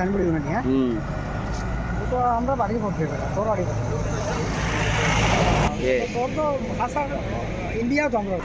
Narayanpur unity. হ্যাঁ, তো আমরা বাড়ি করতে পারি, তোর বাড়ি তোর তো ভাষা ইন্ডিয়া তো আমরা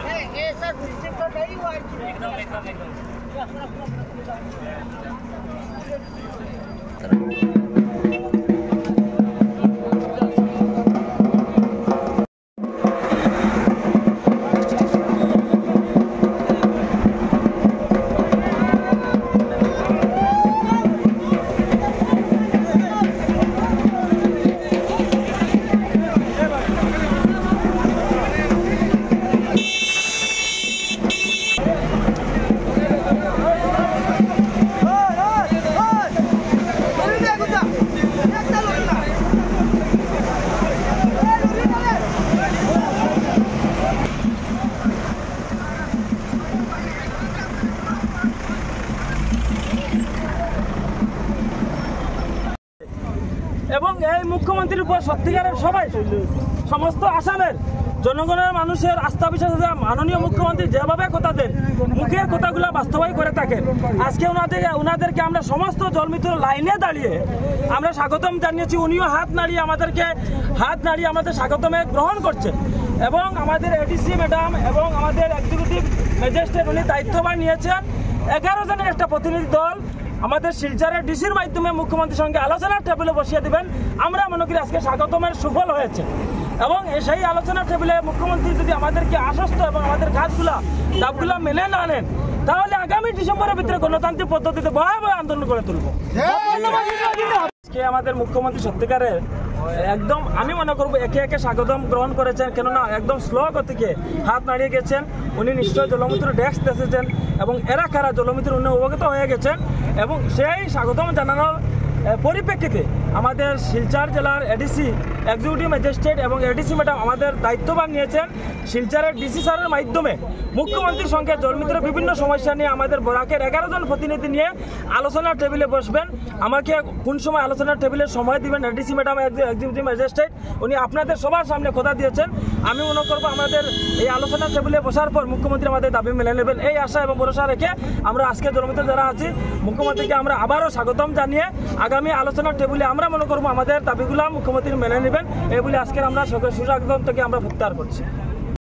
এবং এই মুখ্যমন্ত্রীর উপর সত্যিকারের সবাই সমস্ত আসামের জনগণের মানুষের আস্থা বিশ্বাস আছে। মাননীয় মুখ্যমন্ত্রী যেভাবে কথা দেন, মুখের কথাগুলো বাস্তবায়ন করে থাকেন। আজকে ওনাদেরকে আমরা সমস্ত জলমিত্র লাইনে দাঁড়িয়ে আমরা স্বাগতম জানিয়েছি। উনিও হাত নাড়িয়ে আমাদের স্বাগতমে গ্রহণ করছেন। এবং আমাদের এডিসি ম্যাডাম এবং আমাদের এক্সিকিউটিভ ম্যাজিস্ট্রেট উনি দায়িত্বভার নিয়েছেন। 11 জনের একটা প্রতিনিধি দল আমাদের শিলচরের ডিসির মাধ্যমে মুখ্যমন্ত্রীর সঙ্গে আলোচনার টেবিলে বসিয়ে দিবেন। আমরা মনে করি আজকে স্বাগতমের সুফল হয়েছে। এবং সেই আলোচনার টেবিলে মুখ্যমন্ত্রী যদি আমাদেরকে আশ্বস্ত এবং আমাদের দাবগুলা মেনে না নেন, তাহলে আগামী ডিসেম্বরের ভিতরে গণতান্ত্রিক পদ্ধতিতে ভয়াবহ আন্দোলন করে তুলব। আজকে আমাদের মুখ্যমন্ত্রী সত্যিকারের একদম আমি মনে করবো একে একে স্বাগতম গ্রহণ করেছেন, কেননা একদম স্লো গতিকে হাত নাড়িয়ে গেছেন। উনি নিশ্চয় জলমিত্র ডেস্ক এসেছেন এবং এরা কারা জলমিত্র উনি অবগত হয়ে গেছেন। এবং সেই স্বাগতম জানানোর পরিপ্রেক্ষিতে আমাদের শিলচর জেলার এডিসি এক্সিকিউটিভ ম্যাজিস্ট্রেট এবং এডিসি ম্যাডাম আমাদের দায়িত্বভার নিয়েছেন। শিলচরের ডিসি স্যারের মাধ্যমে মুখ্যমন্ত্রীর সঙ্গে জলমিত্রের বিভিন্ন সমস্যা নিয়ে আমাদের বরাকের 11 জন প্রতিনিধি নিয়ে আলোচনার টেবিলে বসবেন। আমাকে কোন সময় আলোচনার টেবিলে সময় দিবেন এডিসি ম্যাডাম এক্সিকিউটিভ ম্যাজিস্ট্রেট উনি আপনাদের সবার সামনে কথা দিয়েছেন। আমি মনে করবো আমাদের এই আলোচনার টেবিলে বসার পর মুখ্যমন্ত্রী আমাদের দাবি মেনে নেবেন, এই আশা এবং ভরসা রেখে আমরা আজকে জলমিত্র যারা আছি মুখ্যমন্ত্রীকে আমরা আবারও স্বাগতম জানিয়ে আগামী আলোচনার টেবিলে আমরা মনে করবো আমাদের দাবিগুলো মুখ্যমন্ত্রী মেনে নেবেন এই বলে আজকের আমরা সুস্বাগতম থেকে আমরা প্রত্যাহার করছি।